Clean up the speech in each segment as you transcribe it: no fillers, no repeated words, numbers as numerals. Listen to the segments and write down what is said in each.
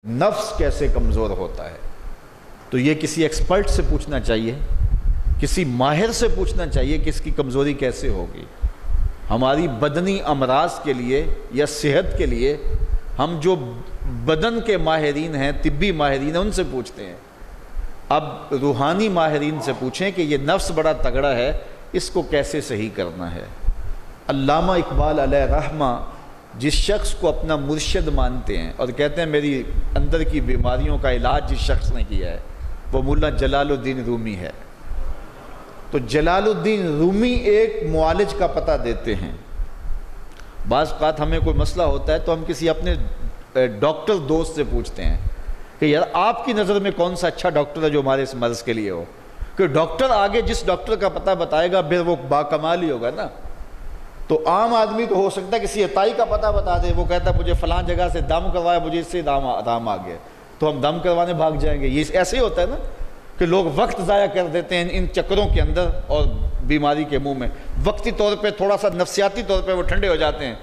نفس کیسے کمزور ہوتا ہے؟ تو یہ کسی ایکسپرٹ سے پوچھنا چاہیے، کسی ماہر سے پوچھنا چاہیے کہ اس کی کمزوری کیسے ہوگی۔ ہماری بدنی امراض کے لیے یا صحت کے لیے ہم جو بدن کے ماہرین ہیں، طبی ماہرین ہیں، ان سے پوچھتے ہیں۔ اب روحانی ماہرین سے پوچھیں کہ یہ نفس بڑا تگڑا ہے، اس کو کیسے صحیح کرنا ہے۔ علامہ اقبال علیہ رحمہ جس شخص کو اپنا مرشد مانتے ہیں اور کہتے ہیں میری اندر کی بیماریوں کا علاج جس شخص نے کیا ہے وہ مولا جلال الدین رومی ہے۔ تو جلال الدین رومی ایک معالج کا پتہ دیتے ہیں۔ بعض اوقات ہمیں کوئی مسئلہ ہوتا ہے تو ہم کسی اپنے ڈاکٹر دوست سے پوچھتے ہیں کہ یار آپ کی نظر میں کون سا اچھا ڈاکٹر ہے جو ہمارے اس مرض کے لیے ہو، کہ ڈاکٹر آگے جس ڈاکٹر کا پتہ بتائے گا پھر وہ باکمال ہی ہوگا نا۔ تو عام آدمی تو ہو سکتا ہے کسی عطائی کا پتہ بتا دے، وہ کہتا ہے مجھے فلاں جگہ سے دم کروایا، مجھے اس سے آرام آ گیا، تو ہم دم کروانے بھاگ جائیں گے۔ یہ ایسے ہی ہوتا ہے نا کہ لوگ وقت ضائع کر دیتے ہیں ان چکروں کے اندر اور بیماری کے منہ میں۔ وقتی طور پہ تھوڑا سا نفسیاتی طور پہ وہ ٹھنڈے ہو جاتے ہیں،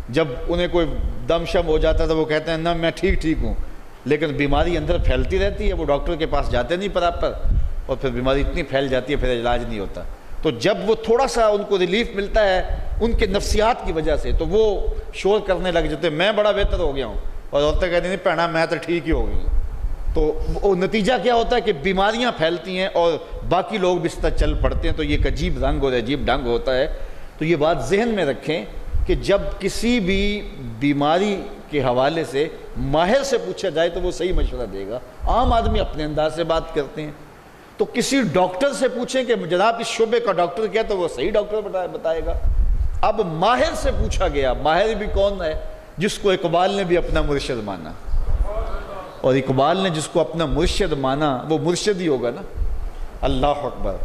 جب انہیں کوئی دم شم ہو جاتا ہے تو وہ کہتے ہیں نہ میں ٹھیک ہوں، لیکن بیماری اندر پھیلتی رہتی ہے، وہ ڈاکٹر کے پاس جاتے نہیں پراپر، اور پھر بیماری اتنی پھیل جاتی ہے پھر علاج نہیں ہوتا۔ تو جب وہ تھوڑا سا ان کو ریلیف ملتا ہے ان کے نفسیات کی وجہ سے تو وہ شور کرنے لگ جاتے ہیں میں بڑا بہتر ہو گیا ہوں، اور عورتیں کہتی ہیں پہنا میں تو ٹھیک ہی ہو گئی ہوں۔ تو وہ نتیجہ کیا ہوتا ہے کہ بیماریاں پھیلتی ہیں اور باقی لوگ بھی اس طرح چل پڑتے ہیں، تو یہ ایک عجیب رنگ اور عجیب ڈھنگ ہوتا ہے۔ تو یہ بات ذہن میں رکھیں کہ جب کسی بھی بیماری کے حوالے سے ماہر سے پوچھا جائے تو وہ صحیح مشورہ دے گا۔ عام آدمی اپنے انداز سے بات کرتے ہیں، تو کسی ڈاکٹر سے پوچھیں کہ جناب اس شعبے کا ڈاکٹر کیا، تو وہ صحیح ڈاکٹر بتائے گا۔ اب ماہر سے پوچھا گیا، ماہر بھی کون ہے؟ جس کو اقبال نے بھی اپنا مرشد مانا، اور اقبال نے جس کو اپنا مرشد مانا وہ مرشد ہی ہوگا نا۔ اللہ اکبر۔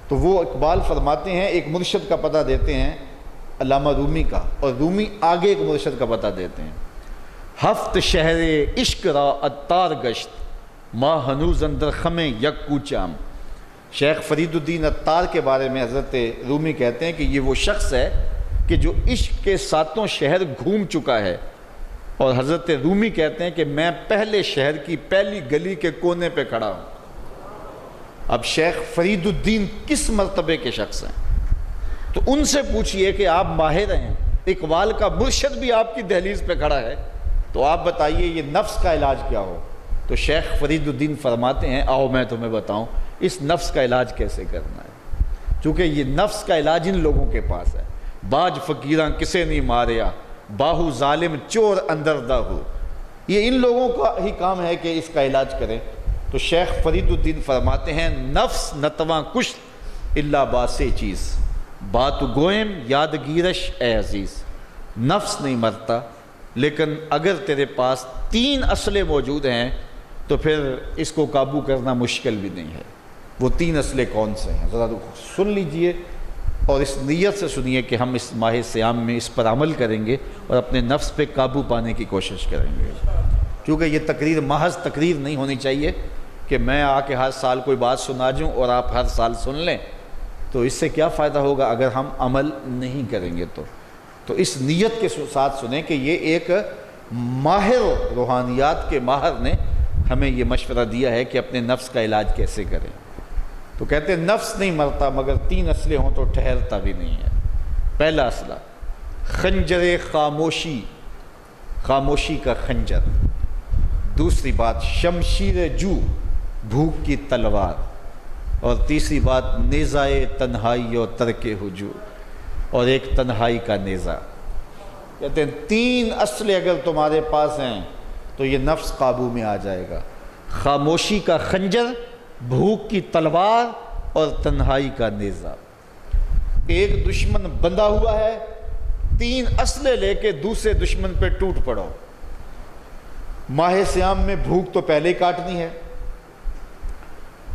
تو وہ اقبال فرماتے ہیں ایک مرشد کا پتہ دیتے ہیں علامہ رومی کا، اور رومی آگے ایک مرشد کا پتہ دیتے ہیں۔ ہفت شہر عشق را عطار گشت ما ہنوز اندر خمیں یک کوچام۔ شیخ فرید الدین عطار کے بارے میں حضرت رومی کہتے ہیں کہ یہ وہ شخص ہے کہ جو عشق کے ساتوں شہر گھوم چکا ہے، اور حضرت رومی کہتے ہیں کہ میں پہلے شہر کی پہلی گلی کے کونے پہ کھڑا ہوں۔ اب شیخ فرید الدین کس مرتبے کے شخص ہیں؟ تو ان سے پوچھئے کہ آپ ماہر ہیں، اقبال کا مرشد بھی آپ کی دہلیز پہ کھڑا ہے، تو آپ بتائیے یہ نفس کا علاج کیا ہو؟ تو شیخ فرید الدین فرماتے ہیں آؤ میں تمہیں بتاؤں اس نفس کا علاج کیسے کرنا ہے، چونکہ یہ نفس کا علاج ان لوگوں کے پاس ہے۔ باج فقیراں کسے نہیں ماریا، باہو ظالم چور اندر دا ہو، یہ ان لوگوں کا ہی کام ہے کہ اس کا علاج کریں۔ تو شیخ فرید الدین فرماتے ہیں نفس نتواں کشت الا باسے چیز بات گوئم یادگیرش اے عزیز۔ نفس نہیں مرتا، لیکن اگر تیرے پاس 3 اسلحے موجود ہیں تو پھر اس کو قابو کرنا مشکل بھی نہیں ہے۔ وہ 3 اسلحے کون سے ہیں ذرا سن لیجئے، اور اس نیت سے سنیے کہ ہم اس ماہ صیام میں اس پر عمل کریں گے اور اپنے نفس پہ قابو پانے کی کوشش کریں گے۔ کیونکہ یہ تقریر محض تقریر نہیں ہونی چاہیے کہ میں آ کے ہر سال کوئی بات سنا جوں اور آپ ہر سال سن لیں، تو اس سے کیا فائدہ ہوگا اگر ہم عمل نہیں کریں گے۔ تو اس نیت کے ساتھ سنیں کہ یہ ایک ماہر روحانیات کے ماہر نے ہمیں یہ مشورہ دیا ہے کہ اپنے نفس کا علاج کیسے کریں۔ تو کہتے ہیں نفس نہیں مرتا مگر 3 اسلحے ہوں تو ٹھہرتا بھی نہیں ہے۔ پہلا اسلحہ خنجر خاموشی، خاموشی کا خنجر۔ دوسری بات شمشیر جو، بھوک کی تلوار۔ اور تیسری بات نیزائے تنہائی اور ترک ہجوم، اور ایک تنہائی کا نیزہ۔ کہتے ہیں 3 اسلحے اگر تمہارے پاس ہیں تو یہ نفس قابو میں آ جائے گا۔ خاموشی کا خنجر، بھوک کی تلوار اور تنہائی کا نیزہ۔ ایک دشمن بندھا ہوا ہے، 3 اسلحے لے کے دوسرے دشمن پہ ٹوٹ پڑو۔ ماہ صیام میں بھوک تو پہلے ہی کاٹنی ہے،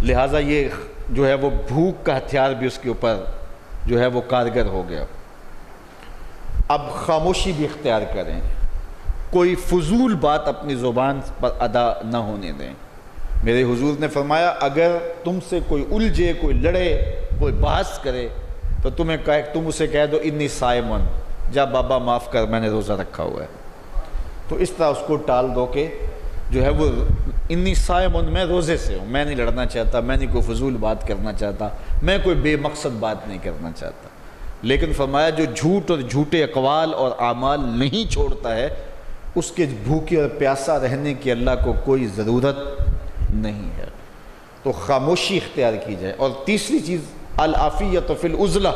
لہٰذا یہ جو ہے وہ بھوک کا ہتھیار بھی اس کے اوپر جو ہے وہ کارگر ہو گیا۔ اب خاموشی بھی اختیار کریں، کوئی فضول بات اپنی زبان پر ادا نہ ہونے دیں۔ میرے حضور نے فرمایا اگر تم سے کوئی الجھے، کوئی لڑے، کوئی بحث کرے تو تم اسے کہہ دو انی صائمن، جا بابا معاف کر میں نے روزہ رکھا ہوا ہے۔ تو اس طرح اس کو ٹال دو کہ جو ہے وہ انی صائم میں روزے سے ہوں، میں نہیں لڑنا چاہتا، میں نہیں کوئی فضول بات کرنا چاہتا، میں کوئی بے مقصد بات نہیں کرنا چاہتا. لیکن فرمایا جو جھوٹ اور جھوٹے اقوال اور اعمال نہیں چھوڑتا ہے اس کے بھوکے اور پیاسا رہنے کی اللہ کو کوئی ضرورت نہیں ہے. تو خاموشی اختیار کی جائے. اور تیسری چیز العافیت فی العزلہ،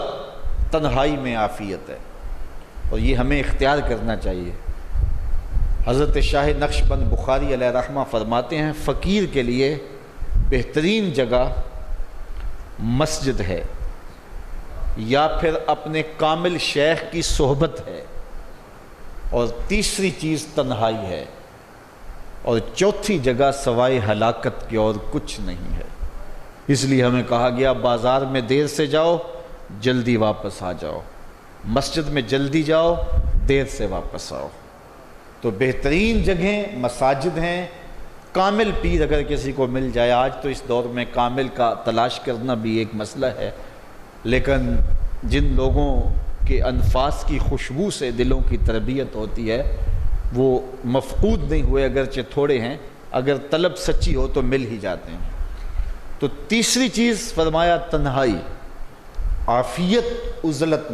تنہائی میں عافیت ہے، اور یہ ہمیں اختیار کرنا چاہیے. حضرت شاہ نقشبند بخاری علیہ رحمہ فرماتے ہیں فقیر کے لیے بہترین جگہ مسجد ہے یا پھر اپنے کامل شیخ کی صحبت ہے، اور تیسری چیز تنہائی ہے، اور چوتھی جگہ سوائے ہلاکت کی اور کچھ نہیں ہے. اس لیے ہمیں کہا گیا بازار میں دیر سے جاؤ جلدی واپس آ جاؤ، مسجد میں جلدی جاؤ دیر سے واپس آؤ. تو بہترین جگہیں مساجد ہیں. کامل پیر اگر کسی کو مل جائے، آج تو اس دور میں کامل کا تلاش کرنا بھی ایک مسئلہ ہے، لیکن جن لوگوں کے انفاس کی خوشبو سے دلوں کی تربیت ہوتی ہے وہ مفقود نہیں ہوئے، اگرچہ تھوڑے ہیں، اگر طلب سچی ہو تو مل ہی جاتے ہیں. تو تیسری چیز فرمایا تنہائی، عافیت عزلت میں.